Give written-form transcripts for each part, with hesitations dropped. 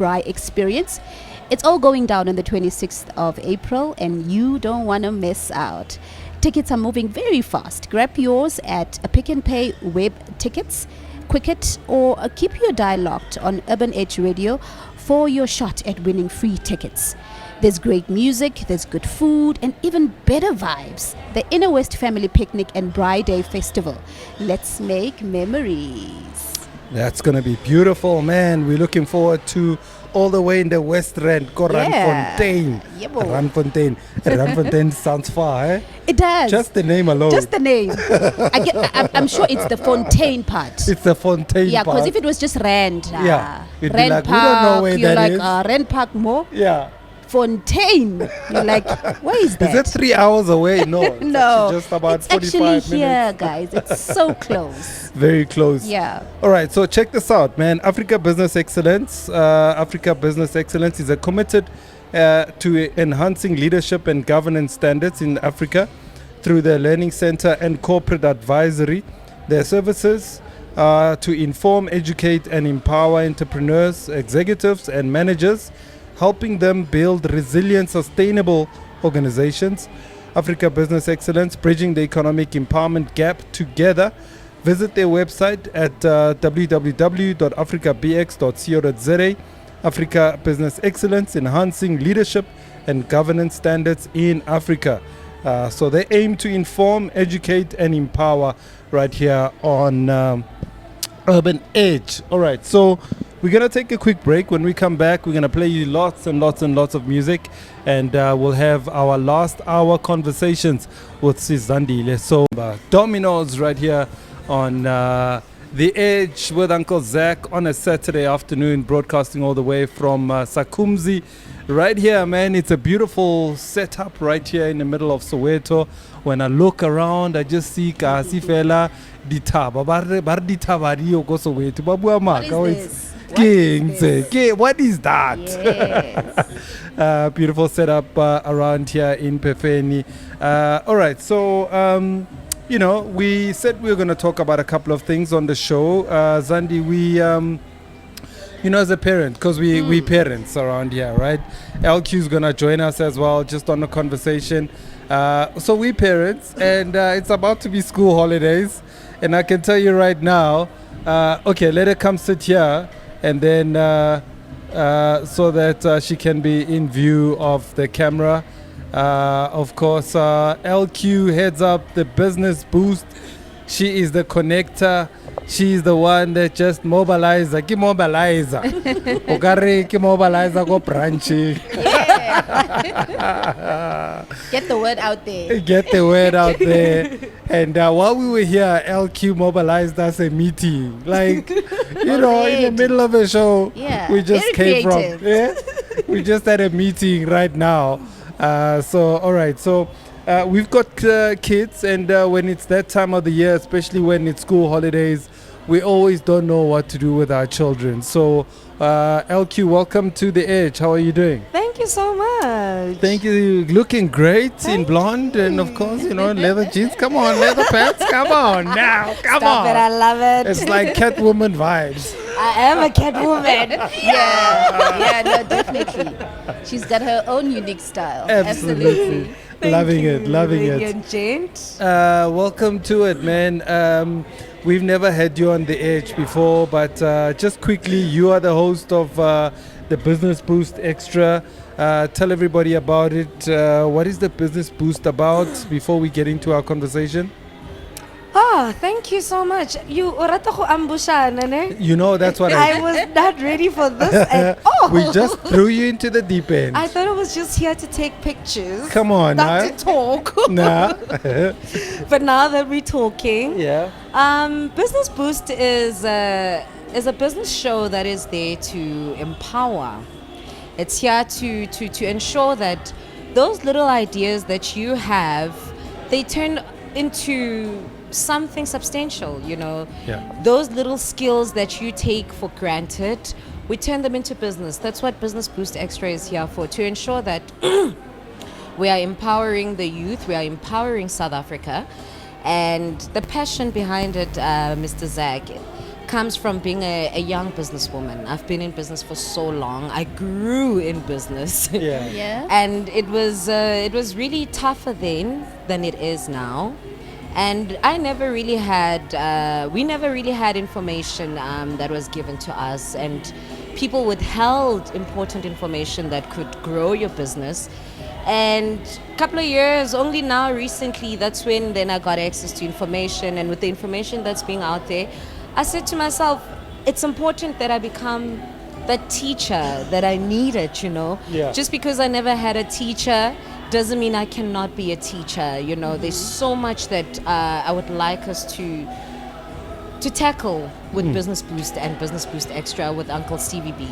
Braai experience. It's all going down on the 26th of April, and you don't want to miss out. Tickets are moving very fast. Grab yours at a Pick and Pay web tickets, Quicket, or keep your dial locked on Urban Edge Radio for your shot at winning free tickets. There's great music, there's good food, and even better vibes. The Inner West Family Picnic and Braai Day Festival. Let's make memories. That's going to be beautiful, man. We're looking forward to all the way in the West Rand, Ranfontein. Ranfontein. Ranfontein sounds far, eh? It does. Just the name alone. Just the name. I'm sure it's the Fontaine part. It's the Fontaine part. Yeah, because if it was just Rand. It'd be Rand like, Park, we don't know where you're that like, is. Rand Park more. Yeah. Fontaine. You're like, where is that? Is that 3 hours away? No. It's No. just about it's 45 actually minutes. here, guys. It's so close. Very close. Yeah. All right, so check this out, man. Africa Business Excellence. Africa Business Excellence is committed to enhancing leadership and governance standards in Africa through the Learning Center and Corporate Advisory. Their services are to inform, educate, and empower entrepreneurs, executives, and managers, helping them build resilient, sustainable organizations. Africa Business Excellence, bridging the economic empowerment gap together. Visit their website at www.africabx.co.za. Africa Business Excellence, enhancing leadership and governance standards in Africa. So they aim to inform, educate, and empower right here on Urban Edge. All right, so we're going to take a quick break. When we come back, we're going to play you lots and lots and lots of music, and we'll have our last hour conversations with Sis Zandi. So Dominoes right here on The Edge with Uncle Zak on a Saturday afternoon, broadcasting all the way from Sakumzi. Right here, man, it's a beautiful setup right here in the middle of Soweto. When I look around, I just see Kasi Fela Ditaba. Bar Ditaba Rio go Soweto. What is this? What is that? Yes. Beautiful setup around here in Pefeni. All right, so we said we were going to talk about a couple of things on the show. Zandi, we as a parent, because we parents around here, right? LQ is going to join us as well, just on the conversation. So we parents, and it's about to be school holidays, and I can tell you right now, okay, let her come sit here, and then so that she can be in view of the camera. Of course, LQ heads up the business boost. She is the connector. She is the one that just mobilizer. Ki mobilizer. Okare ki mobilizer go branching. Get the word out there. Get the word out there. And while we were here, LQ mobilized us a meeting. Like, in the middle of a show, we just came creative. from. Yeah? We just had a meeting right now. So, all right. So, we've got kids, and when it's that time of the year, especially when it's school holidays, we always don't know what to do with our children. So, LQ, welcome to The Edge. How are you doing? Thank you so much. Thank you. Looking great in blonde, and of course, leather jeans. Come on, leather pants. Come on now. Come Stop on. it, I love it. It's like Catwoman vibes. I am a cat woman. Yeah, no, definitely. She's got her own unique style. Absolutely. Loving it. Brilliant, gent. Welcome to it, man. We've never had you on The Edge before, but just quickly, you are the host of the Business Boost Extra. Tell everybody about it. What is the Business Boost about before we get into our conversation? Oh, thank you so much. You orata ko ambushan, ne? That's what I was not ready for this at all. We just threw you into the deep end. I thought I was just here to take pictures. Come on, not to talk. Nah. But now that we're talking, Business Boost is a business show that is there to empower. It's here to ensure that those little ideas that you have, they turn into something substantial, Those little skills that you take for granted, we turn them into business. That's what Business Boost Extra is here for, to ensure that we are empowering the youth, we are empowering South Africa. And the passion behind it, Mr. Zak, comes from being a young businesswoman. I've been in business for so long. I grew in business. Yeah. Yeah. And it was really tougher then than it is now. And I never really had, we never really had information that was given to us, and people withheld important information that could grow your business. And a couple of years, only now recently, that's when then I got access to information. And with the information that's being out there, I said to myself, it's important that I become that teacher that I needed, you know. Yeah. Just because I never had a teacher doesn't mean I cannot be a teacher, you know. There's so much that I would like us to tackle with Business Boost and Business Boost Extra with Uncle CVB.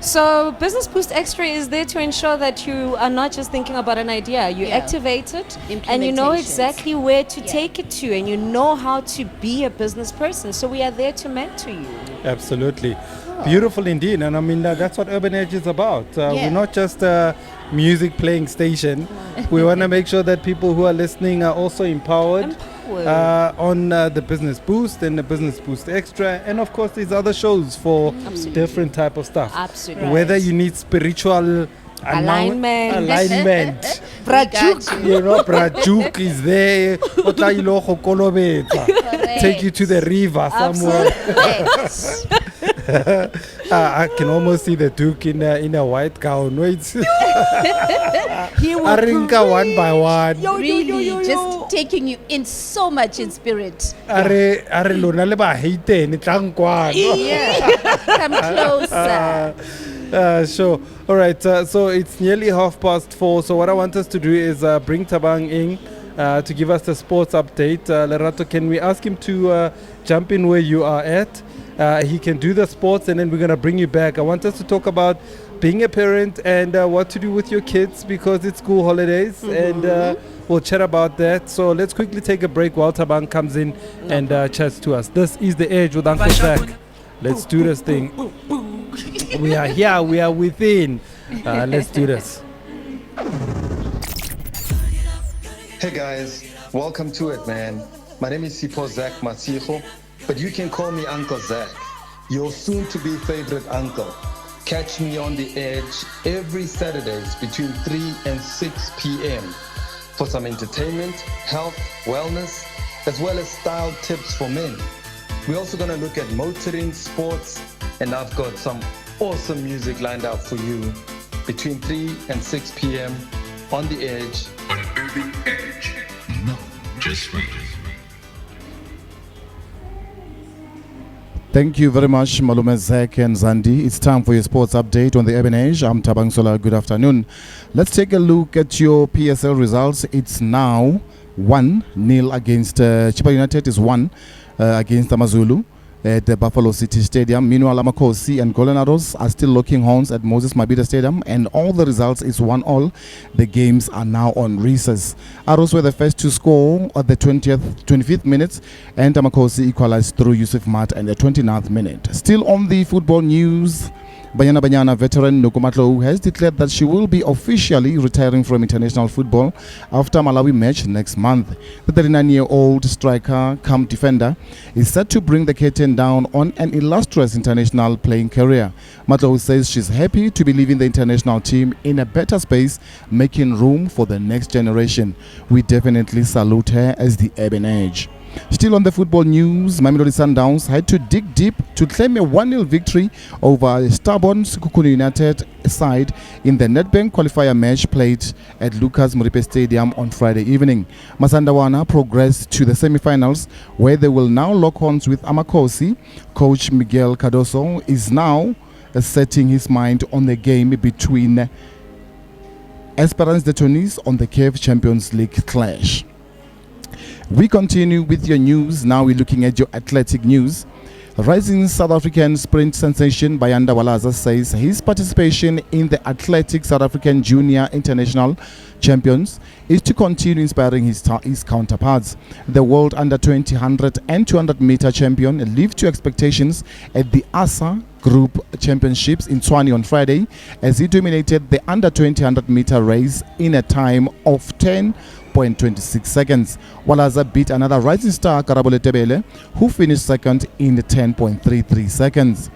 So Business Boost Extra is there to ensure that you are not just thinking about an idea, you Yeah. activate it and you know Implementations. exactly where to take it to, and you know how to be a business person. So we are there to mentor you. Absolutely. Beautiful indeed. And I mean, that's what Urban Edge is about. Yeah. We're not just a music playing station. We want to make sure that people who are listening are also empowered. On the Business Boost and the Business Boost Extra, and of course these other shows for different type of stuff. Absolutely. Whether you need spiritual Alignment. alignment. Brajuk. You know, Brajuk is there. Otla ilo go kolobetsa. Take you to the river somewhere. I can almost see the Duke in a white gown. Wait. He will Arinka one by one. Really, just taking you in so much in spirit. Are lona le ba hate ni tlankwana. Yeah. Come closer. Sure. All right. So it's nearly 4:30. So what I want us to do is bring Thabang in to give us the sports update. Lerato, can we ask him to jump in where you are at? He can do the sports, and then we're gonna bring you back. I want us to talk about being a parent and what to do with your kids because it's school holidays, and we'll chat about that. So let's quickly take a break while Thabang comes in and chats to us. This is The Edge with Uncle Zak. Let's do this thing. We are here, we are within. Let's do this. Hey guys, welcome to it, man. My name is Uncle Zak Masiho, but you can call me Uncle Zak, your soon-to-be favorite uncle. Catch me on The Edge every Saturdays between 3 and 6 p.m. for some entertainment, health, wellness, as well as style tips for men. We're also going to look at motoring, sports, and I've got some awesome music lined up for you between 3 and 6 p.m. on The Edge. On Urban Edge. No, just right. Thank you very much, Malume Zak and Zandi. It's time for your sports update on the Urban Edge. I'm Thabang Sola. Good afternoon. Let's take a look at your PSL results. It's now 1-0 against Chipa United is 1 against Amazulu at the Buffalo City Stadium. Meanwhile, Amakosi and Golden Arrows are still locking horns at Moses Mabhida Stadium, and all the results is 1-1. The games are now on recess. Arrows were the first to score at the 25th minute, and Amakosi equalized through Yusuf Mat at the 29th minute. Still on the football news, Banyana veteran Nokumatlo has declared that she will be officially retiring from international football after Malawi match next month. The 39-year-old striker come defender is set to bring the curtain down on an illustrious international playing career. Matlo says she's happy to be leaving the international team in a better space, making room for the next generation. We definitely salute her as the Urban Edge. Still on the football news, Mamelodi Sundowns had to dig deep to claim a 1-0 victory over a stubborn Sekhukhune United side in the Nedbank qualifier match played at Lucas Muripe Stadium on Friday evening. Masandawana progressed to the semi-finals, where they will now lock horns with Amakosi. Coach Miguel Cardoso is now setting his mind on the game between Esperance de Tunis on the CAF Champions League clash. We continue with your news. Now we're looking at your athletic news. Rising South African sprint sensation Bayanda Walaza says his participation in the Athletic South African Junior International Champions is to continue inspiring his counterparts. The world under 20, 100 and 200 meter champion lived to expectations at the ASA Group Championships in Tshwane on Friday as he dominated the under 20, 100 meter race in a time of 10 10.26 seconds, while Azza beat another rising star, Karabole Tebele, who finished second in 10.33 seconds.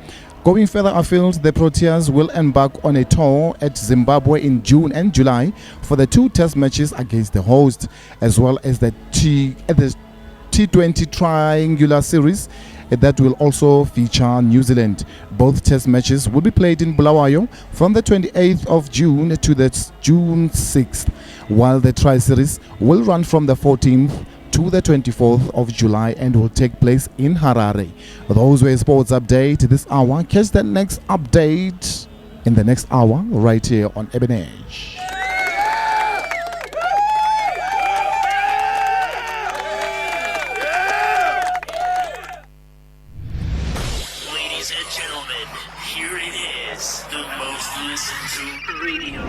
Going further afield, the Proteas will embark on a tour at Zimbabwe in June and July for the 2 test matches against the host, as well as the T20 Triangular Series that will also feature New Zealand. Both test matches will be played in Bulawayo from the 28th of June to the June 6th, while the Tri-Series will run from the 14th to the 24th of July and will take place in Harare. Those were sports update this hour. Catch the next update in the next hour right here on Ebon Edge. Ladies and gentlemen, here it is, the most listened to radio.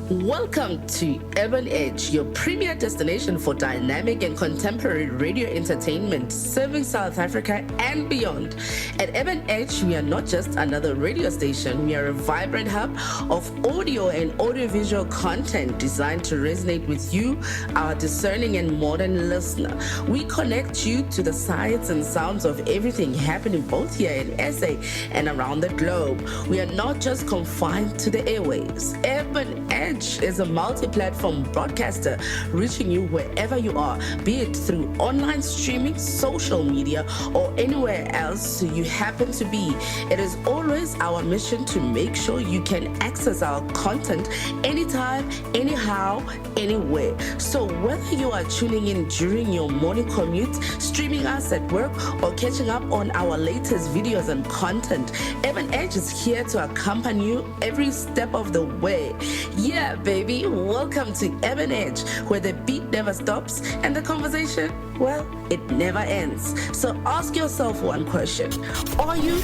Welcome to Ebon Edge, your premier destination for dynamic and contemporary radio entertainment, serving South Africa and beyond. At Ebon Edge, we are not just another radio station, we are a vibrant hub of audio and audiovisual content designed to resonate with you, our discerning and modern listener. We connect you to the sights and sounds of everything happening both here in SA and around the globe. We are not just confined to the airwaves. Ebon Edge is a multi-platform broadcaster reaching you wherever you are, be it through online streaming, social media, or anywhere else you happen to be. It is always our mission to make sure you can access our content anytime, anyhow, anywhere. So whether you are tuning in during your morning commute, streaming us at work, or catching up on our latest videos and content, Ebon Edge is here to accompany you every step of the way. Yeah, baby, welcome to Ebon Edge, where the beat never stops and the conversation, well, it never ends. So ask yourself one question. Are you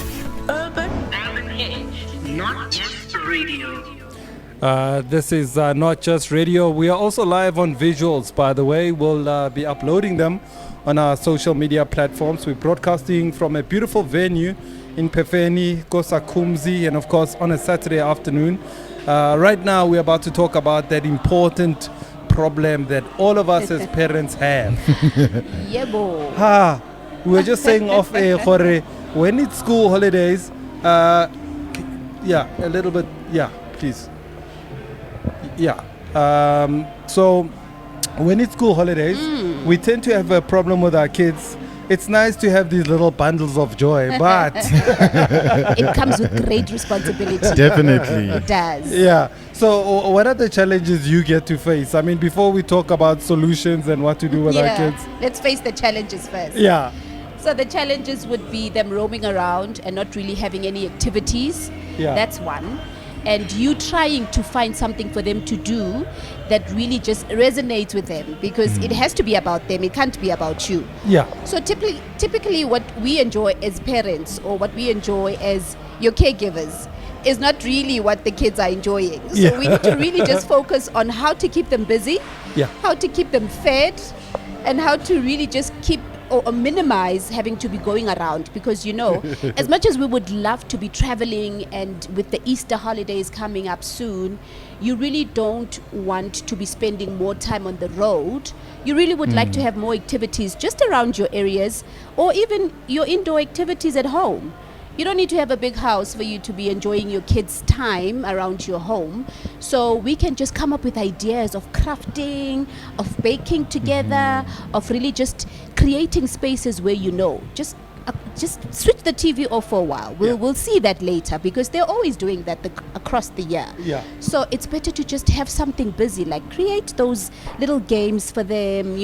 urban? Ebon Edge, not just radio. This is not just radio. We are also live on visuals, by the way. We'll be uploading them on our social media platforms. We're broadcasting from a beautiful venue in Pefeni, Kosakumzi, and of course on a Saturday afternoon. Right now, we're about to talk about that important problem that all of us as parents have. Yeah, We were just saying off air, Jorge, when it's school holidays, yeah, a little bit, yeah, please. Yeah. So when it's school holidays, we tend to have a problem with our kids. It's nice to have these little bundles of joy, but it comes with great responsibility. Definitely. It does. yeah. So what are the challenges you get to face? I mean, before we talk about solutions and what to do with our kids. Let's face the challenges first. Yeah. So the challenges would be them roaming around and not really having any activities. Yeah. That's one. And you trying to find something for them to do that really just resonates with them, because it has to be about them. It can't be about you. Yeah. So typically what we enjoy as parents, or what we enjoy as your caregivers, is not really what the kids are enjoying. So we need to really just focus on how to keep them busy, how to keep them fed, and how to really just keep or minimize having to be going around, because as much as we would love to be traveling, and with the Easter holidays coming up soon, you really don't want to be spending more time on the road. You really would like to have more activities just around your areas, or even your indoor activities at home. You don't need to have a big house for you to be enjoying your kids' time around your home. So we can just come up with ideas of crafting, of baking together, of really just creating spaces where just switch the TV off for a while. We'll see that later, because they're always doing that across the year. Yeah. So it's better to just have something busy, like create those little games for them,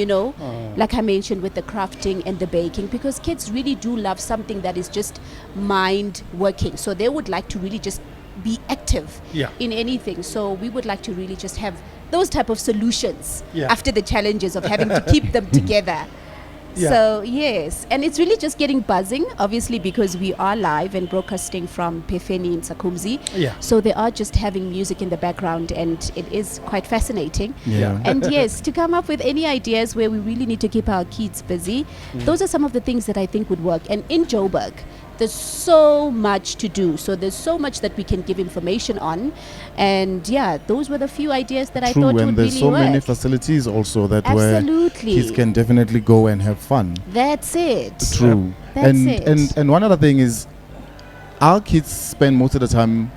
like I mentioned with the crafting and the baking, because kids really do love something that is just mind working. So they would like to really just be active in anything. So we would like to really just have those type of solutions after the challenges of having to keep them together. So yes, and it's really just getting buzzing, obviously, because we are live and broadcasting from Pefeni in Sakumzi. So they are just having music in the background, and it is quite fascinating. And yes, to come up with any ideas where we really need to keep our kids busy, those are some of the things that I think would work. And in Joburg, there's so much to do. So there's so much that we can give information on. And yeah, those were the few ideas that I True, thought and would there's really so work. many facilities also that where Absolutely. kids can definitely go and have fun. That's it. True. That's and, it. and one other thing is, our kids spend most of the time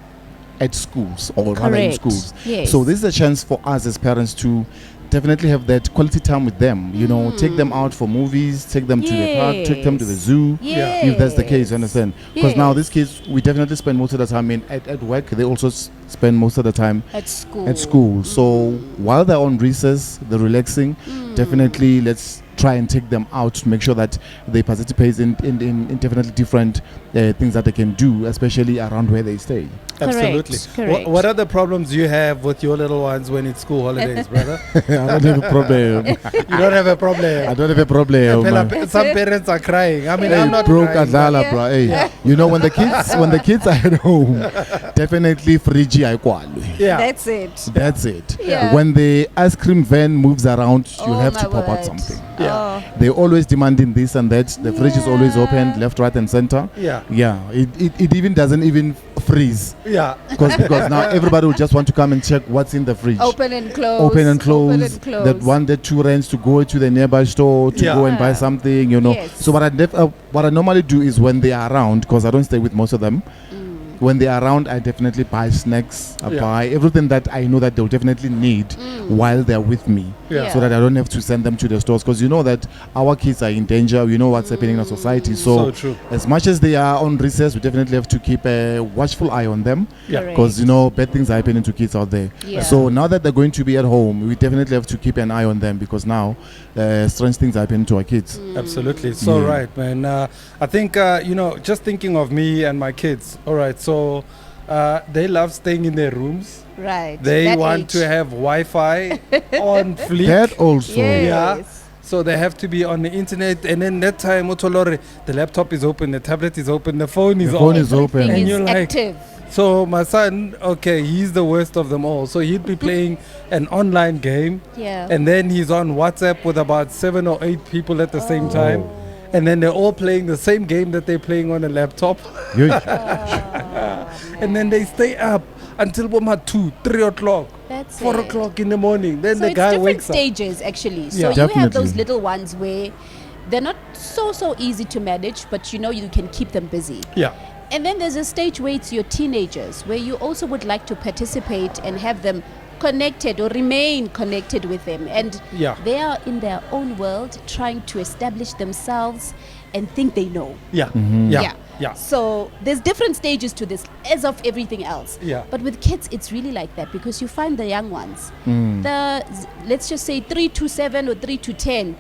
at schools or rather in Correct. schools. Yes. So this is a chance for us as parents to definitely have that quality time with them. You know, take them out for movies, take them to the park, take them to the Yes. zoo. Yes. If that's the case, you understand? Because now Yes. these kids, we definitely spend most of the time at work. They also spend most of the time At school. at school. So while they're on recess, they're relaxing, definitely let's try and take them out to make sure that they participate in definitely different things that they can do, especially around where they stay. Absolutely. Correct. What are the problems you have with your little ones when it's school holidays, brother? I don't have a problem. You don't have a problem. I don't have a problem. Phela, some parents are crying. I mean, Hey, I'm not broke crying. adlala, bro. Hey, you know when the kids are at home, definitely fridge aikwalwe. Yeah. That's it. That's it. Yeah. When the ice cream van moves around, you'll Oh, have my to pop out word. something. Yeah. They're always demanding this and that. The fridge is always open, left, right, and center. Yeah. Yeah. It even doesn't even freeze Yeah. because now everybody will just want to come and check what's in the fridge. Open and close. Open and close. Open and close. That one, that two rands to go to the nearby store to Yeah. go and buy something, you know. Yes. So what I normally do is when they are around, because I don't stay with most of them. When they are around, I definitely buy snacks. I Yeah. buy everything that I know that they'll definitely need while they're with me, Yeah. so that I don't have to send them to the stores. Because you know that our kids are in danger. We know what's happening in our society. So true. As much as they are on recess, we definitely have to keep a watchful eye on them. Yeah. Because you know bad things are happening to kids out there. Yeah. So now that they're going to be at home, we definitely have to keep an eye on them because now strange things are happening to our kids. Absolutely. So Yeah. right, man. I think, just thinking of me and my kids. All right. So they love staying in their rooms. Right. They That want age. to have Wi-Fi on fleek. That also. Yes. Yeah. So they have to be on the internet, and then that time, Otolore, the laptop is open, the tablet is open, the phone is The phone on. is open. Everything And is you're like- active. So my son, okay, he's the worst of them all. So he'd be playing an online game, Yeah. and then he's on WhatsApp with about 7 or 8 people at the same time, and then they're all playing the same game that they're playing on a laptop, and then they stay up until 2, 3 o'clock, That's 4 it. o'clock in the morning. Then So the it's guy different wakes up. stages actually. So Yeah. you have Definitely. those little ones where they're not so easy to manage, but you know you can keep them busy. Yeah. And then there's a stage where it's your teenagers, where you also would like to participate and have them connected or remain connected with them. And Yeah. they are in their own world trying to establish themselves and think they know. Yeah. Mm-hmm. Yeah. Yeah. So there's different stages to this, as of everything else. Yeah. But with kids, it's really like that because you find the young ones, Mm. let's just say 3 to 7 or 3 to 10.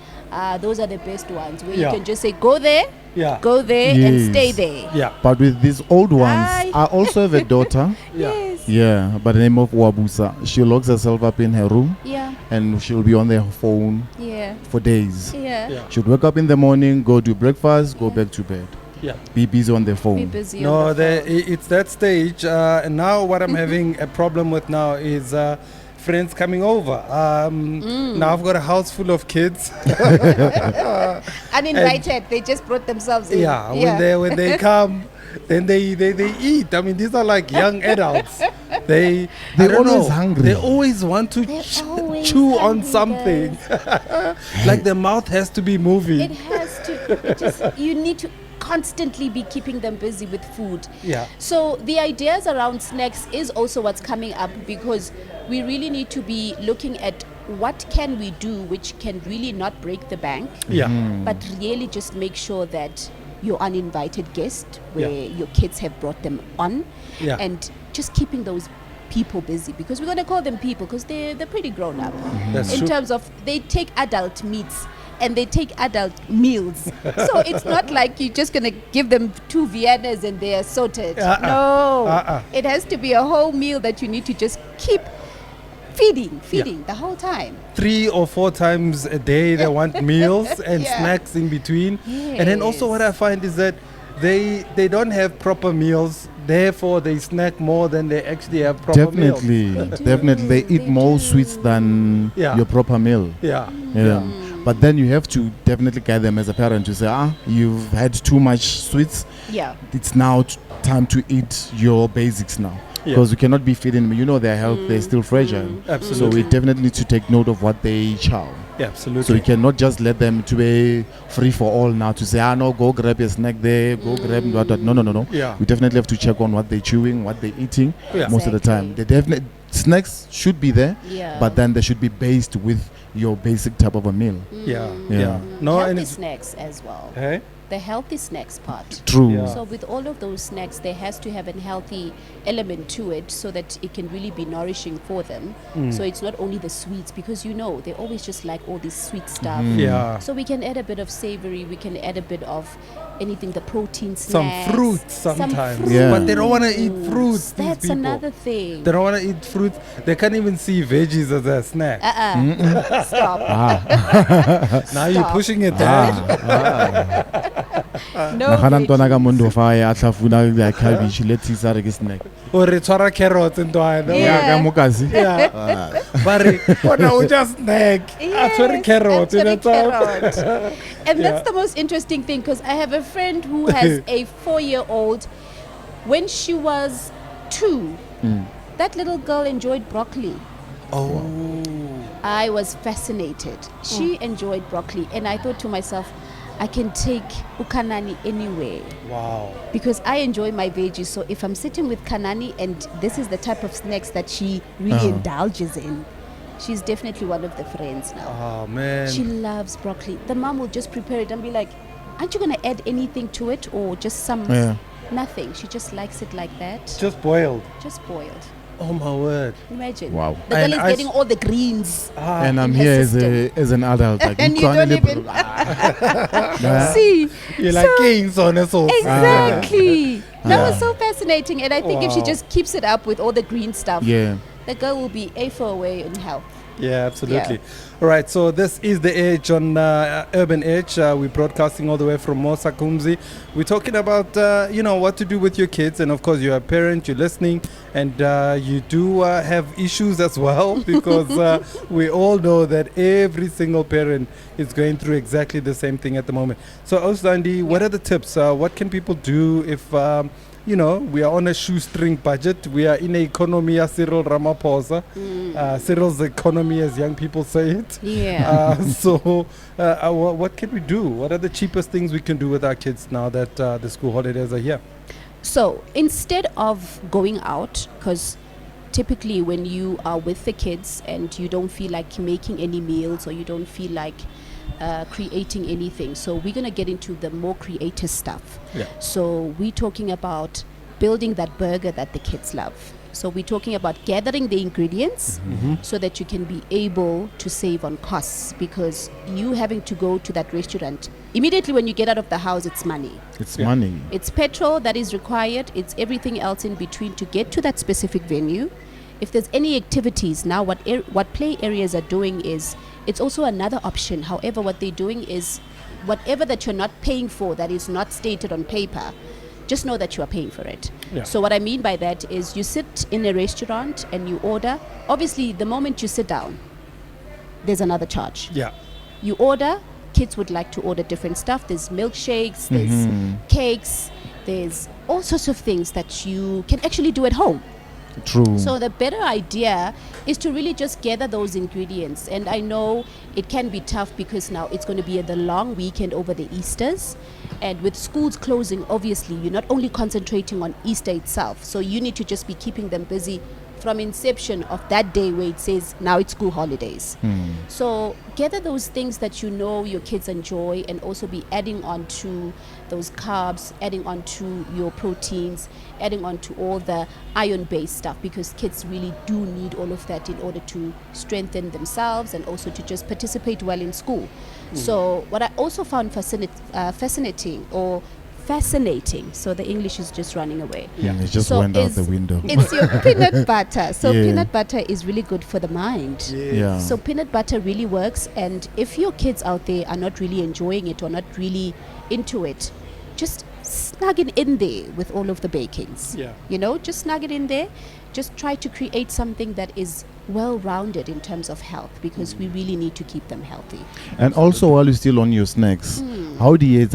Those are the best ones where Yeah. you can just say, go there, Yeah. go there, and stay Yes. there. Yeah. But with these old ones, Aye. I also have a daughter. Yeah. Yes. Yeah, by the name of Wabusa. She locks herself up in her room Yeah. and she'll be on her phone Yeah. for days. Yeah. Yeah. She'll wake up in the morning, go do breakfast, go back to bed. Yeah. Be busy on the Be phone. busy. No, on the phone. it's that stage. And now what I'm having a problem with now is friends coming over. Now I've got a house full of kids. Uninvited. They just brought themselves in. Yeah, when they come, then they eat. I mean, these are like young adults. They're always hungry. They always want to They're always chew on hungry, something. Like their mouth has to be moving. It has to. You need to constantly be keeping them busy with food. Yeah. So the ideas around snacks is also what's coming up because we really need to be looking at what can we do which can really not break the bank, Yeah. but really just make sure that your uninvited guest, where Yeah. your kids have brought them on, Yeah. and just keeping those people busy because we're going to call them people because they're pretty grown up That's in true. terms of they take adult meats and they take adult meals. So it's not like you're just going to give them 2 Viennas and they are sorted. No. It has to be a whole meal that you need to just keep feeding the whole time. 3 or 4 times a day they want meals and Yeah. snacks in between. And then also what I find is that they don't have proper meals, therefore they snack more than they actually have proper meals. Definitely, definitely. They eat more sweets than Yeah. your proper meal. Yeah. Yeah. But then you have to definitely guide them as a parent to say, you've had too much sweets. Yeah. It's now time to eat your basics now. Yeah. Because you cannot be feeding them. You know their health, they're still fragile. So Absolutely. we definitely need to take note of what they chow. Yeah, absolutely. So you cannot just let them to be free for all now to say, no, go grab a snack there, go grab what. No. Yeah. We definitely have to check on what they're chewing, what they're eating Yeah. most of the time. The definite snacks should be there, Yeah. but then they should be based with your basic type of a meal. Yeah. Yeah. No, and Healthy it's snacks as well. hey. The healthy snacks part. True. Yeah. So with all of those snacks, there has to have a healthy element to it so that it can really be nourishing for them. So it's not only the sweets, because they always just like all this sweet stuff. Yeah. So we can add a bit of savory, we can add a bit of anything, the protein Some snacks. fruits sometimes. fruits. Yeah. But they don't want to eat fruits. These That's people. another thing. They don't want to eat fruits. They can't even see veggies as a snack. Stop. Now you're Stop. pushing it there. No Nagana ntwana ka veggies. mondo fa ya tlhafuna like cabbage lettuce are ke snack. Or tshwara carrots and all. Yeah. Ka mokasi. Yeah. But we just snack. Yes, Tshwere carrot. and you know, carrot. And Yeah. that's the most interesting thing, because I have a friend who has a 4-year-old. When she was 2, that little girl enjoyed broccoli. Oh. I was fascinated. She enjoyed broccoli, and I thought to myself, I can take ukanani anywhere, Wow. because I enjoy my veggies. So if I'm sitting with kanani and this is the type of snacks that she really indulges in, she's definitely one of the friends now. Oh, man. She loves broccoli. The mom will just prepare it and be like, aren't you going to add anything to it, or just some? Yeah. Nothing. She just likes it like that. Just boiled. Just boiled. Oh, my word. Imagine. Wow. The girl And is I getting all the greens. And I'm in her here system. as an adult. Like, And you don't even see. You're like So- kings on a sauce. Exactly. That Yeah. was so fascinating. And I think if she Wow. just keeps it up with all the green stuff, Yeah. the girl will be A for away in health. Yeah, absolutely. All right, so this is The Edge on Urban Edge. We're broadcasting all the way from Mosa Kumzi. We're talking about, what to do with your kids. And, of course, you're a parent, you're listening, and you do have issues as well, because we all know that every single parent is going through exactly the same thing at the moment. So, Zandi, what are the tips? What can people do if... we are on a shoestring budget. We are in an economy of Cyril Ramaphosa. Cyril's economy, as young people say it. Yeah. So, what can we do? What are the cheapest things we can do with our kids now that the school holidays are here? So instead of going out, because typically when you are with the kids and you don't feel like making any meals, or you don't feel like creating anything, so we're going to get into the more creative stuff. Yeah. So we're talking about building that burger that the kids love. So we're talking about gathering the ingredients so that you can be able to save on costs, because you having to go to that restaurant immediately when you get out of the house, it's money. It's money. It's petrol that is required. It's everything else in between to get to that specific venue. If there's any activities now, what play areas are doing is, it's also another option. However, what they're doing is, whatever that you're not paying for that is not stated on paper, just know that you are paying for it. Yeah. So what I mean by that is, you sit in a restaurant and you order. Obviously, the moment you sit down, there's another charge. Yeah. You order. Kids would like to order different stuff. There's milkshakes, there's cakes, there's all sorts of things that you can actually do at home. True. So the better idea is to really just gather those ingredients. And I know it can be tough, because now it's going to be the long weekend over the Easters. And with schools closing, obviously, you're not only concentrating on Easter itself. So you need to just be keeping them busy from inception of that day where it says now it's school holidays. So gather those things that you know your kids enjoy, and also be adding on to those carbs, adding on to your proteins, adding on to all the iron-based stuff, because kids really do need all of that in order to strengthen themselves and also to just participate well in school. So what I also found fascinating, so the English is just running away. Yeah, it just So went out is- the window. It's your peanut butter. So Yeah. peanut butter is really good for the mind. Yeah. So peanut butter really works, and if your kids out there are not really enjoying it or not really into it, just snug it in there with all of the bakings. Yeah. You know, just snug it in there. Just try to create something that is well-rounded in terms of health, because we really need to keep them healthy. And also, while you're still on your snacks, how do you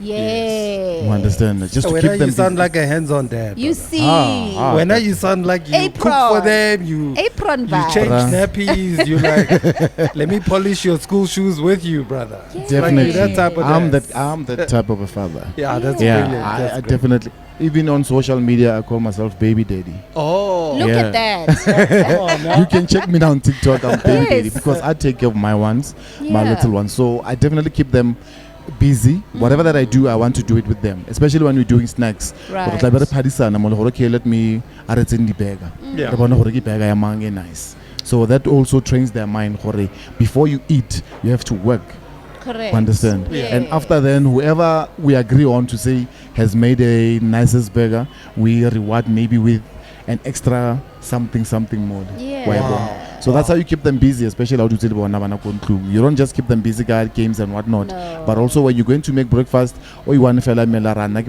Yeah. You understand? Just to When keep them you sound busy. like a hands-on dad. You brother. see. When you sound like you cook for Apron. them, you Apron you vibe. change Bruh. nappies, you like, let me polish your school shoes with you, brother. Yeah. Definitely. Like that type of I'm dad. that type of a father. Yeah, that's Yeah, brilliant. That's I great. definitely. Even on social media, I call myself baby daddy. Oh. Look Yeah. at that. You can check me down on TikTok. I'm baby daddy Yes. because I take care of my ones, my Yeah. little ones. So I definitely keep them busy. Whatever that I do, I want to do it with them. Especially when we're doing snacks. Right. Okay, let me arrange in the burger. Yeah. Nice. So that also trains their mind. Before you eat, you have to work. Correct. Understand? Yeah. And after then, whoever we agree on to say has made a nicest burger, we reward maybe with an extra something more. Yeah. Wow. So that's how you keep them busy, especially how to tell you don't just keep them busy, guys, games and whatnot. No. But also when you're going to make breakfast, or you want to fella melarana,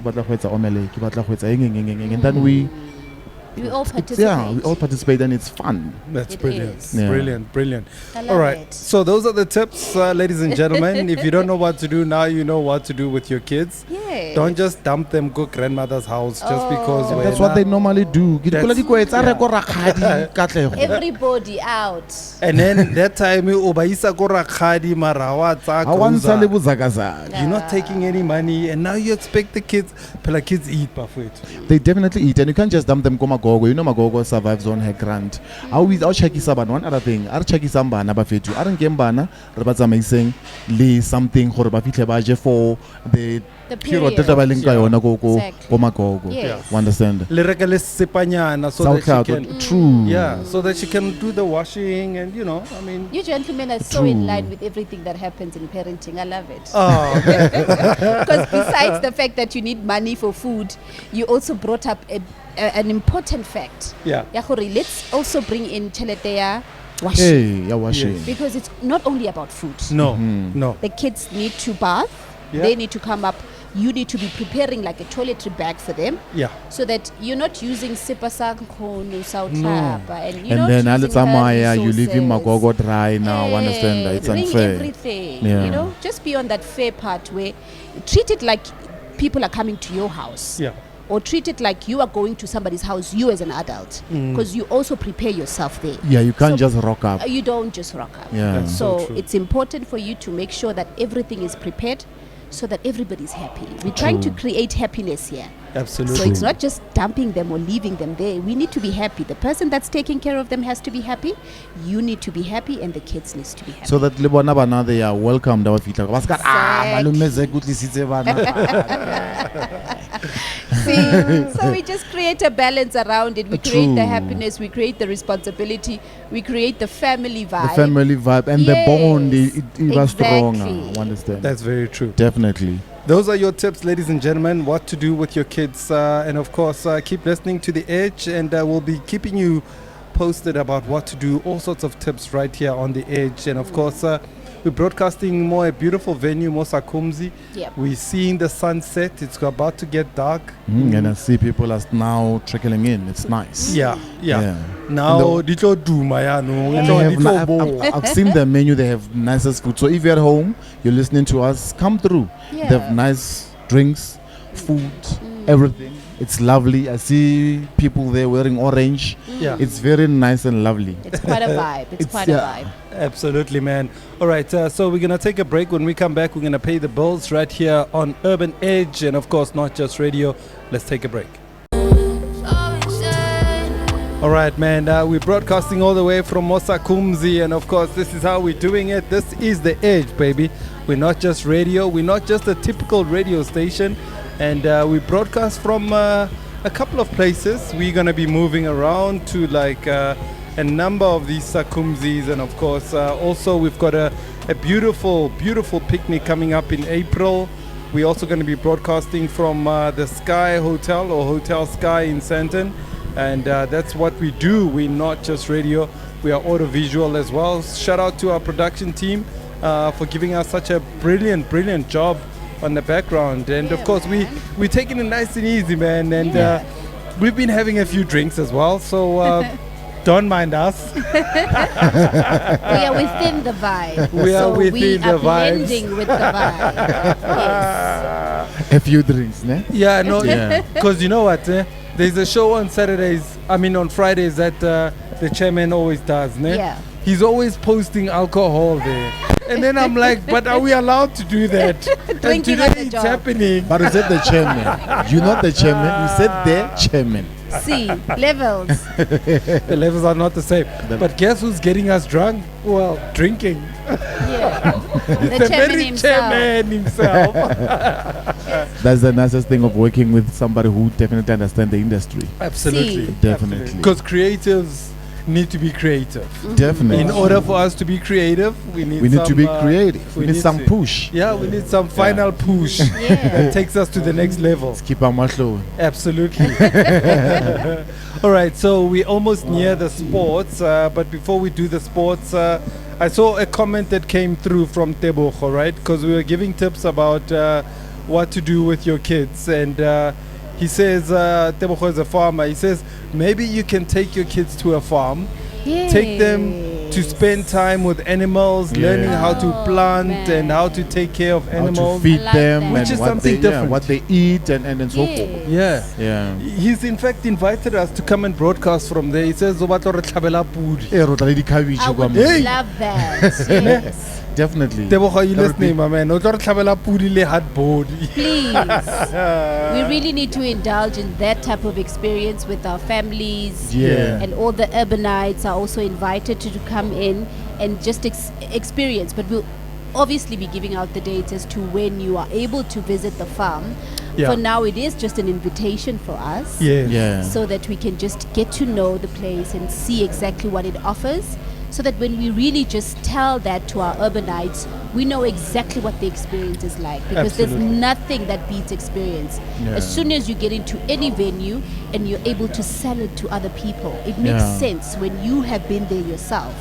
and then we all participate. yeah, we all participate and it's fun. That's It brilliant. is. Yeah. Brilliant, brilliant. I love All right. it. So those are the tips, ladies and gentlemen. If you don't know what to do now, you know what to do with your kids. Yeah. Don't just dump them go grandmother's house just because Oh. we're That's what they normally do. Everybody out. And then that time you obaisa ko rakgadi mara wa tsa I want cruiser. to You're not taking any money, and now you expect the kids. Phela kids eat bafowethu. They definitely eat, and you can't just dump them. Go Magogo, you know Magogo survives on her grant. I'll check isaban. One other thing, I'll check isambana bafetu. I don't get bana. Rabat's amazing. Lee something for bafitle baje for the period that I link Yeah. go Exactly. Magogo. Yes. You understand? Le rekele sepanyana so that Sauerkraut, she can. true. Yeah, so that she can do the washing and I mean. You gentlemen are so True. in line with everything that happens in parenting. I love it. Oh, Because besides the fact that you need money for food, you also brought up an important fact. yeah. Ya gore, let's also bring in Cheletea wash. Hey, yeah, washing. Yes. Because it's not only about food. No, Mhm. no. The kids need to bath. Yeah. They need to come up. You need to be preparing like a toiletry bag for them, Yeah. so that you're not using sipa sankono sautrapa and you're And not then using Alitamaya, her you leave him resources. Magogo dry now. Understand that it's Bring unfair. everything. Yeah. You know, just be on that fair part where treat it like people are coming to your house. Yeah. Or treat it like you are going to somebody's house, you as an adult, because you also prepare yourself there. Yeah, you can't So, just rock up. You don't just rock up. Yeah. That's so So true. it's important for you to make sure that everything is prepared so that everybody's happy. We're trying to create happiness here. Absolutely. So it's not just dumping them or leaving them there. We need to be happy. The person that's taking care of them has to be happy. You need to be happy, and the kids needs to be happy. So that lebona bana they are welcomed our fitla. Malume Zak utlisitse bana. See, so we just create a balance around it. We create the True. happiness, we create the responsibility, we create the family The vibe. family vibe and the bond Yes, it was stronger. exactly. Understand? That's very true. Definitely. Those are your tips, ladies and gentlemen, what to do with your kids. And of course, keep listening to The Edge, and we'll be keeping you posted about what to do, all sorts of tips right here on The Edge. And of course, we're broadcasting more a beautiful venue, Mosakumzi. Yep. We're seeing the sunset. It's about to get dark. And I see people are now trickling in. It's nice. Yeah. Yeah. Now, And dito duma ya no. And Dito- they have, dito bo. I've seen the menu. They have nicest food. So if you're at home, you're listening to us, come through. They Yeah. have nice drinks, food, everything. It's lovely. I see people there wearing orange. Yeah. It's very nice and lovely. It's quite a vibe. It's quite a vibe. Absolutely, man. All right, so we're going to take a break. When we come back, we're going to pay the bills right here on Urban Edge. And of course, not just radio. Let's take a break. All right, man. We're broadcasting all the way from Mosakumzi. And of course, this is how we're doing it. This is The Edge, baby. We're not just radio. We're not just a typical radio station. And we broadcast from a couple of places. We're going to be moving around to like a number of these Sakumzis. And of course, also we've got a beautiful, beautiful picnic coming up in April. We're also going to be broadcasting from the Sky Hotel or Hotel Sky in Sandton. And that's what we do. We're not just radio. We are audiovisual as well. Shout out to our production team for giving us such a brilliant, brilliant job on the background. And of Yeah, course, man. we're taking it nice and easy, man. And Yeah. we've been having a few drinks as well. So don't mind us. We are within the vibe. We are so within we the are vibes. blending with the vibe. Yes. A few drinks, ne? Yeah, no, Yeah. because you know what? There's a show on Saturdays, on Fridays that the chairman always does, ne? Yeah. He's always posting alcohol there. And then I'm like, but are we allowed to do that? And Drinking today on the it's job. happening. But you said the chairman. You're not the chairman. You said the chairman. See, levels. The levels are not the same. But guess who's getting us drunk? Well, drinking. Yeah. The The chairman very himself. chairman himself. That's the nicest thing of working with somebody who definitely understands the industry. Absolutely. See. Definitely. Because creatives need to be creative. Definitely. In order for us to be creative, we need we need to be some, creative. We need some to- push. Yeah, we need some final push Yeah. that takes us to the next level. Keep our mouth low. Absolutely. All right, so we're almost near the sports, but before we do the sports, I saw a comment that came through from Tebogo, right? Because we were giving tips about what to do with your kids, and he says, Tebogo is a farmer, he says, maybe you can take your kids to a farm, take them to spend time with animals, Yeah. learning how to Oh, plant man. and how to take care of How to animals. feed I like them that. and Which is what something they, different. what they eat and so forth. Yeah. Yeah. He's in fact invited us to come and broadcast from there. He says, "O batla re tlhabela pudi." Eh, re tla le dikhabetšhe I kwa would mo. Hey. love that. Yes. Definitely. Tebogo, are you That would listening, my man? O tla re tlhabela pudi le hard body. Please. We really need to indulge in that type of experience with our families. Yeah. And all the urbanites are also invited to come in and just experience. But we'll obviously be giving out the dates as to when you are able to visit the farm. Yeah. For now, it is just an invitation for us. Yes. Yeah. So that we can just get to know the place and see exactly what it offers. So that when we really just tell that to our urbanites, we know exactly what the experience is like. Because there's Absolutely. nothing that beats experience. Yeah. As soon as you get into any venue and you're able to sell it to other people, it makes Yeah. sense when you have been there yourself.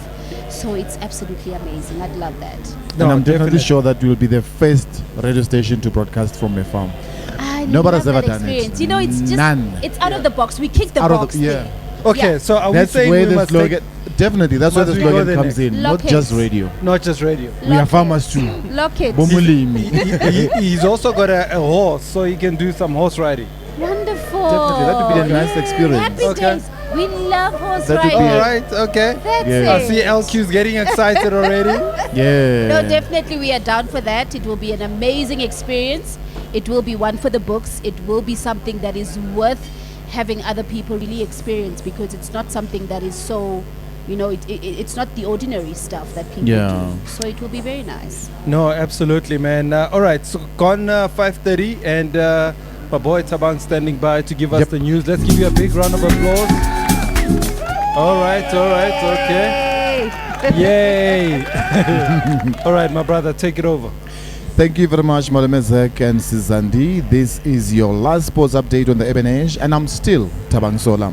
So it's absolutely amazing. I'd love that. And I'm definitely definitely. sure that we'll be the first radio station to broadcast from a farm. I Nobody's love ever that done it. experience. You know, it's just None. it's out of the box. We kick the Out of box the- yeah. there. Okay, Yeah. so are That's we saying where we the must slogan. Definitely, that's where Must the we go slogan there comes next? in. Lock Not just it. radio. take, not just radio? We are Lock farmers it. too. Lock it. Bomulimi. He's also got a horse, so he can do some horse riding. Wonderful. Definitely, that would be a nice experience. Happy Okay. days. We love horse That would be riding. All right, okay. That's Yeah. I it. see LQ's getting excited already. Yeah. No, definitely we are down for that. It will be an amazing experience. It will be one for the books. It will be something that is worth having other people really experience, because it's not something that is so, it's not the ordinary stuff that people Yeah. do. So it will be very nice. No, absolutely, man. All right, so gone 5:30, and my boy Thabang standing by to give us Yep. the news. Let's give you a big round of applause. All right, okay. Yay! All right, my brother, take it over. Thank you very much, Malome Zak and Zandi. This is your last sports update on the Eben Age, and I'm still Thabang Sola.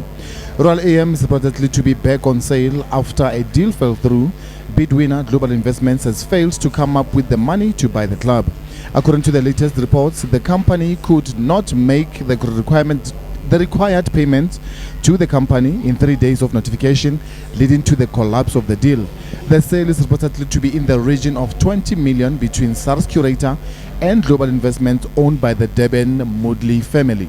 Royal AM is reportedly to be back on sale after a deal fell through. Bid winner Global Investments has failed to come up with the money to buy the club. According to the latest reports, the company could not make the required payment to the company in 3 days of notification, leading to the collapse of the deal. The sale is reportedly to be in the region of 20 million between SARS Curator and Global Investment, owned by the Durban Moodley family.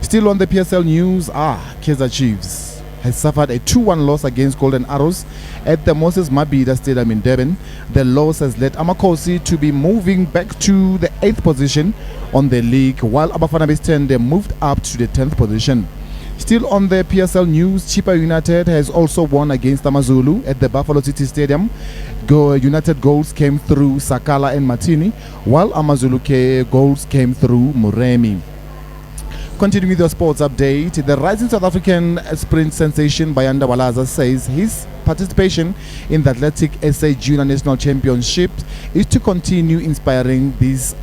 Still on the PSL news, Kaizer Chiefs has suffered a 2-1 loss against Golden Arrows at the Moses Mabhida Stadium in Durban. The loss has led Amakosi to be moving back to the 8th position on the league, while Abafana Bistende moved up to the 10th position. Still on the PSL news, Chipa United has also won against Amazulu at the Buffalo City Stadium. United goals came through Sakala and Martini, while Amazulu goals came through Muremi. Continuing with your sports update, the rising South African sprint sensation Bayanda Walaza says his participation in the Athletic SA Junior National Championship is to continue inspiring these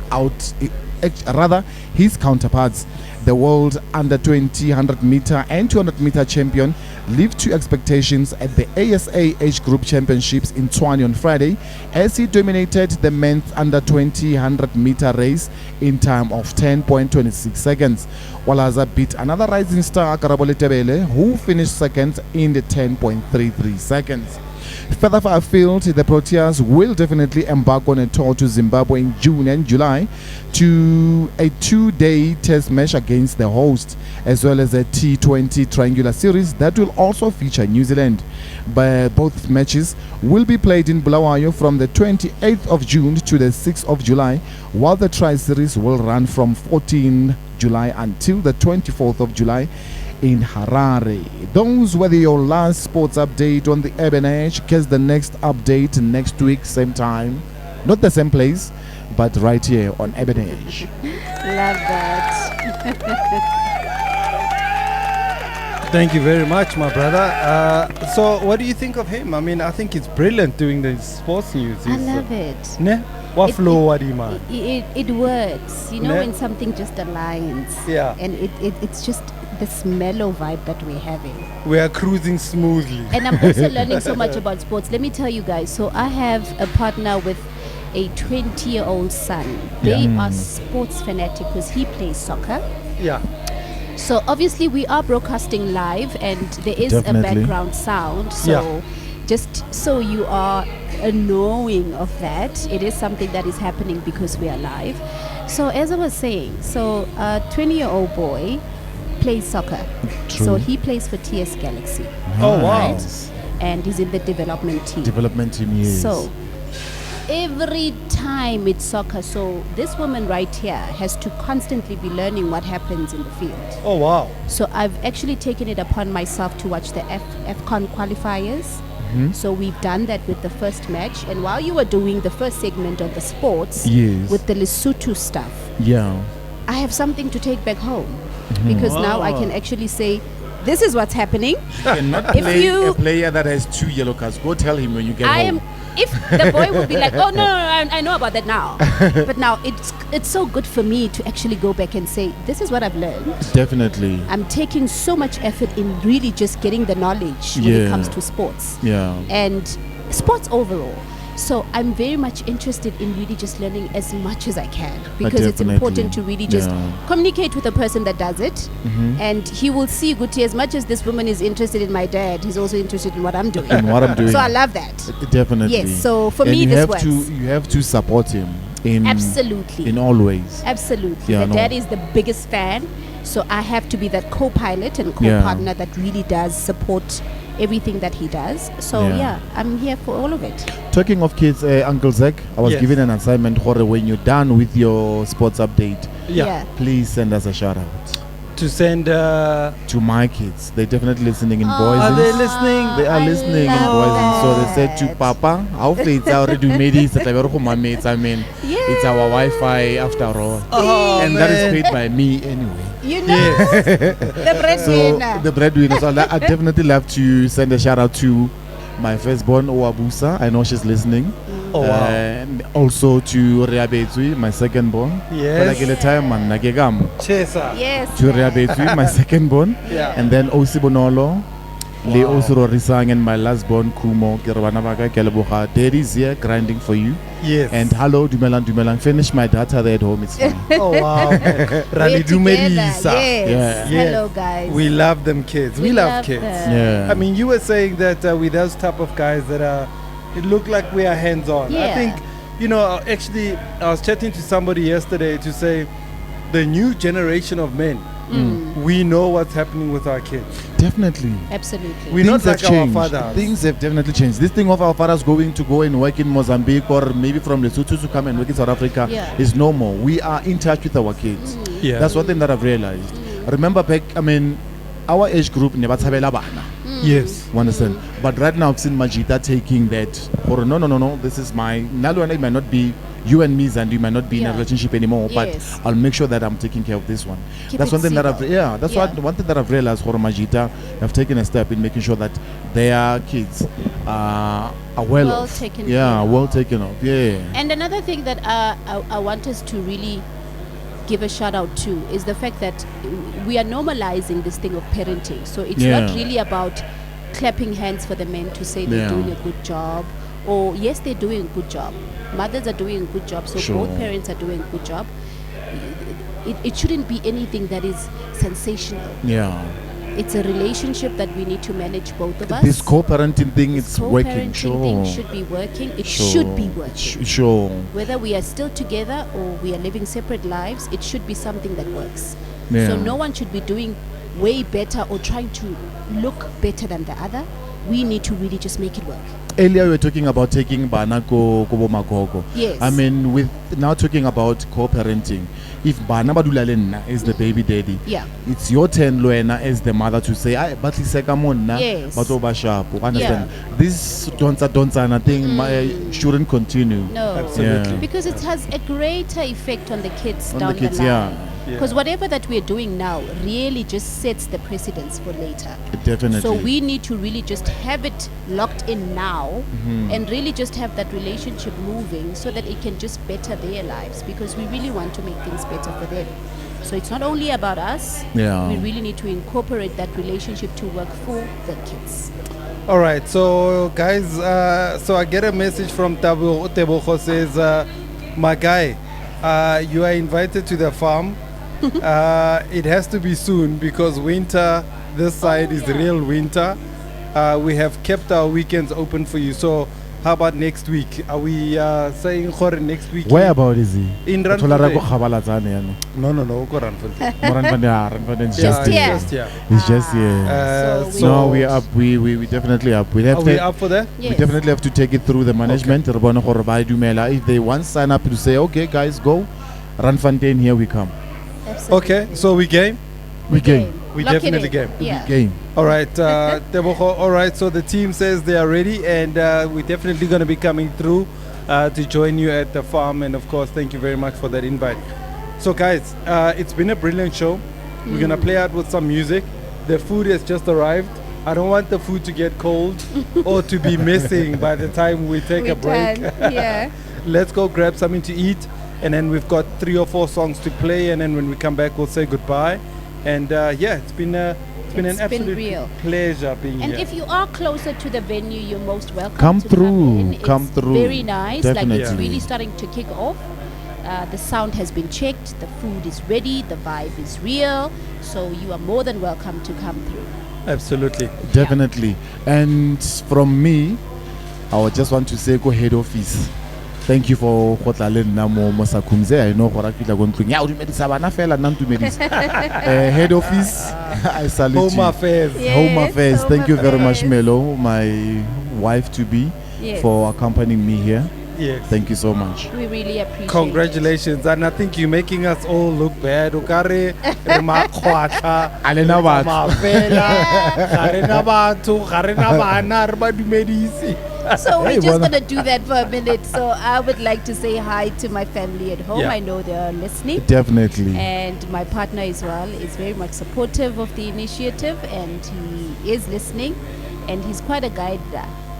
rather his counterparts. The world under 20 100-meter and 200-meter champion lived to expectations at the ASA Age Group Championships in Tshwane on Friday as he dominated the men's under 20 100-meter race in time of 10.26 seconds. Walaza beat another rising star, Karabole Tebele, who finished second in the 10.33 seconds. Further afield, the Proteas will definitely embark on a tour to Zimbabwe in June and July to a 2-day test match against the host, as well as a T20 triangular series that will also feature New Zealand. But both matches will be played in Bulawayo from the 28th of June to the 6th of July, while the tri-series will run from 14 July until the 24th of July in Harare. Those were your last sports update on the Urban Edge. Catch the next update next week, same time, not the same place, but right here on Urban Edge. Love that. Thank you very much, my brother. So, what do you think of him? I mean, I think it's brilliant doing the sports news. I love it. Ne? What flow, what man? It works, you know, Ne? when something just aligns. Yeah. And it's just this mellow vibe that we're having. We are cruising smoothly. And I'm also learning so much about sports. Let me tell you guys. So I have a partner with a 20-year-old son. They are sports fanatic because he plays soccer. Yeah. So obviously we are broadcasting live and there is Definitely. a background sound. So just so you are knowing of that, it is something that is happening because we are live. So as I was saying, so a 20-year-old boy plays soccer. True. So he plays for TS Galaxy. Oh, wow. Right? And he's in the development team. Development team, yes. So every time it's soccer, so this woman right here has to constantly be learning what happens in the field. Oh, wow. So I've actually taken it upon myself to watch the AFCON qualifiers. So we've done that with the first match. And while you were doing the first segment of the sports Yes. with the Lesotho stuff, Yeah. I have something to take back home. Because now I can actually say, this is what's happening. Cannot If play you- a player that has 2 yellow cards. Go tell him when you get I home. am. If the boy would be like, oh no, I know about that now. But now it's so good for me to actually go back and say, this is what I've learned. Definitely. I'm taking so much effort in really just getting the knowledge when it comes to sports Yeah. and sports overall. So I'm very much interested in really just learning as much as I can because it's Definitely. important to really just Yeah. communicate with the person that does it. And he will see, Guti, as much as this woman is interested in my dad, he's also interested in what I'm doing. In what I'm doing. So I love that. Definitely. Yes, so for And me you this have works. you have to support him in Absolutely. in all ways. Absolutely. Yeah, The no. dad is the biggest fan. So I have to be that co-pilot and co-partner that really does support everything that he does. So Yeah. I'm here for all of it. Talking of kids, Uncle Zak, I was Yes. given an assignment, Jorge, when you're done with your sports update, Yeah. please send us a shout out To send. to my kids. They're definitely listening in Are Boise. they listening? They are I listening in love Boise. So they said to that. Papa, how it's already made it. I mean, it's our Wi-Fi after all. Oh, And that is man. paid by me anyway. You know, the breadwinner. So the breadwinner. So I definitely love to send a shout out to my firstborn Owabusa. I know she's listening. Oh, wow. And also to Reabetsui, my secondborn. Yes. To Yes. Reabetsui, my secondborn. Yeah. And then Osibonolo, Le Osuro Risang, and my lastborn Kumo. Daddy's here grinding for you. Yes. And hello, Dumelang. Finish my data there at home. It's fine. Oh, wow. Rally We're together. Dumerisa. Yes. Yeah. Yes. Hello, guys. We love them kids. We love kids. them. Yeah. I mean, you were saying that with those type of guys that are, it look like we are hands-on. I Yeah. think, you know, actually, I was chatting to somebody yesterday to say the new generation of men, we know what's happening with our kids. Definitely. Absolutely. We're not Things have like our changed. fathers. Things have definitely changed. This thing of our fathers going to go and work in Mozambique or maybe from Lesotho to come and work in South Africa Yeah. is no more. We are in touch with our kids. Yeah. That's one thing that I've realized. Remember back, I mean, our age group never tshabela bana. Yes. You understand? But right now I've seen Majita taking that, or no, this is my, Nalu and I might not be, you and me and you might not be in a Yeah. relationship anymore, Yes. but I'll make sure that I'm taking care of this one. Keep That's it one thing that I've, simple. that's Yeah. one thing that I've realized for Majita have taken a step in making sure that their kids are well off. taken Yeah, care well of. taken off. Yeah. And another thing that I want us to really give a shout out to is the fact that we are normalizing this thing of parenting. So it's Yeah. not really about clapping hands for the men to say they're Yeah. doing a good job, or yes, they're doing a good job. Mothers are doing a good job, so Sure. both parents are doing a good job. It shouldn't be anything that is sensational. Yeah. It's a relationship that we need to manage, both of us. This co-parenting thing, This it's working. co-parenting thing Sure. should be working. It Sure. should be working. Sure. Whether we are still together or we are living separate lives, it should be something that works. Yeah. So no one should be doing way better or trying to look better than the other. We need to really just make it work. Earlier we were talking about taking bana ko bomagogo. Yes. I mean, with now talking about co-parenting, if bana badula le nna as the baby daddy, Yeah. it's your turn, Luena, as the mother, to say, "I but mona, Yes. but over sharp." Understand? This don'tsana thing shouldn't continue. No. Absolutely. Yeah. Because it has a greater effect on the kids On down the kids, line. yeah. Because whatever that we're doing now really just sets the precedence for later. Definitely. So we need to really just have it locked in now Mm-hmm. and really just have that relationship moving so that it can just better their lives, because we really want to make things better for them. So it's not only about us. Yeah. We really need to incorporate that relationship to work for the kids. All right, so guys, so I get a message from Tebogo says, my guy, you are invited to the farm. It has to be soon because winter this side is real winter. We have kept our weekends open for you. So how about next week? Are we saying next week? Where about is he? In Thola ra go Randfontein. kgabalatsane yana. No, go Randfontein. Randfontein is Just here. Just here. It's just here. So No, we are up. We definitely up. We have Are to. we up for that? Yes. We definitely have to take it through the management. Re bone gore ba dumela. If they want sign up to say, okay, guys, go, Randfontein, here we come. Absolutely. Okay, so we game? We game. We Lock it definitely in. game. Yeah. Game. All right, Tebogo, all right, so the team says they are ready, and we're definitely going to be coming through to join you at the farm. And of course, thank you very much for that invite. So guys, it's been a brilliant show. We're going to play out with some music. The food has just arrived. I don't want the food to get cold or to be missing by the time we take a break. Yeah. Let's go grab something to eat, and then we've got 3 or 4 songs to play, and then when we come back, we'll say goodbye. And yeah, it's been an It's been absolute real. pleasure being And here. if you are closer to the venue, you're most welcome. Come to through, in. come It's through. Very nice. Like it's Definitely. really starting to kick off. The sound has been checked. The food is ready. The vibe is real. So you are more than welcome to come through. Absolutely. Definitely. And from me, I would just want to say, go head office. Thank you for go tla le nna mo Sakhumze. I know gore a fitla go ntlong. Ya o dumedisa bana fela nna ntumedisa. Head office, I salute Home you. affairs. Home Affairs. Home Thank you very much, Affairs. Melo, my wife to be, Yes. for accompanying me here. Yes. Thank you so much. We really appreciate Congratulations. And I think you're making us all look bad. Okare re makhwatla. Alena batho. Mafela. Ga rena batho, ga rena bana, re ba dumedisi. it. So we're Hey, just brother. going to do that for a minute. So I would like to say hi to my family at home. Yeah. I know they are listening. Definitely. And my partner as well is very much supportive of the initiative, and he is listening, and he's quite a guide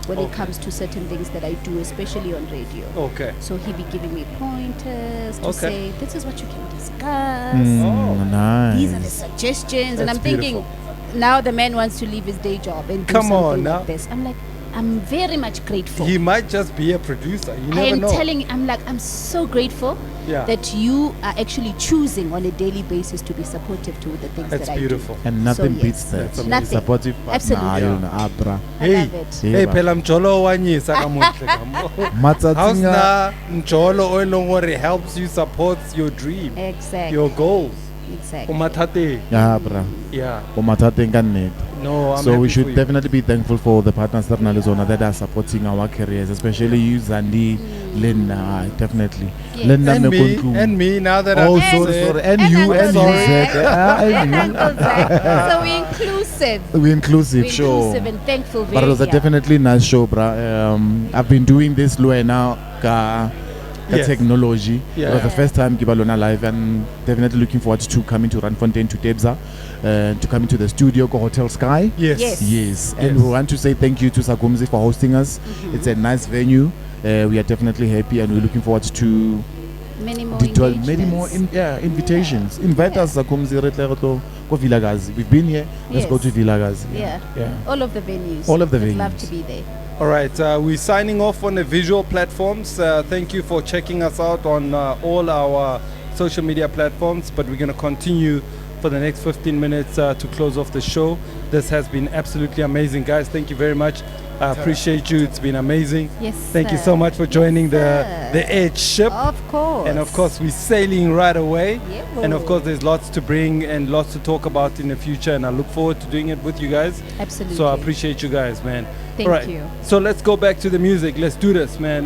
when it comes to certain things that I do, especially on radio. Okay. So he'll be giving me pointers to Okay. say, this is what you can discuss. These are the Nice. suggestions. And That's I'm thinking, now the man wants to leave his day job and do Come on something now. like this. I'm like, I'm very much grateful. He might just be a producer. You I never am know. telling, I'm like, I'm so grateful Yeah. that you are actually choosing on a daily basis to be supportive to the things That's that beautiful. And nothing So, beats yes. that. That's amazing. Nothing. Supportive partner. Absolutely. Ayona, abra. I Hey, love it. Yeah, hey, ba. phela mjolo wa nyisa ka motle ka mo. Matsatsing How's a- na mjolo o e leng hore helps you support your dream, Exactly. your goals. Exactly. O mathateng. Yeah, bra. Yeah. O mathateng ka nnete. No, I'm So we happy should for you. definitely be thankful for the partners that are supporting our careers, especially you, Zandi, Lena, definitely. Yes. Lena And me, now that Oh, I'm sorry, said, sorry. And And you, Uncle and you, Zak. Zak. Ah, And and Uncle Zak. So we're inclusive. you. We're inclusive, We're sure. inclusive and thankful. But it was a yeah. definitely nice show, bra. I've been doing this Luena ka Yes. technology. Yeah. It was the first time Gibalona live, and definitely looking forward to coming to Randfontein, to Debza, to coming to the studio, go Hotel Sky. yes. Yes. Yes, and Yes. we want to say thank you to Sakumzi for hosting us. It's a nice venue. We are definitely happy, and we're looking forward to Many more many more invitations. Invite us Zakumzi Retleroto ko Vilagazi. We've been here. Let's go Yes. to Vilagazi. Yeah. All of the venues. All of the We'd love venues. to be there. All right, we're signing off on the visual platforms. Thank you for checking us out on all our social media platforms, but we're going to continue for the next 15 minutes to close off the show. This has been absolutely amazing, guys. Thank you very much. I appreciate you. It's been amazing. Yes, Thank you sir. so much for joining Yes, the sir. Edge ship. Of course. And of course, we're sailing right away. Yeah. And of course, there's lots to bring and lots to talk about in the future. And I look forward to doing it with you guys. Absolutely. So I appreciate you guys, man. Thank All right. you. So let's go back to the music. Let's do this, man.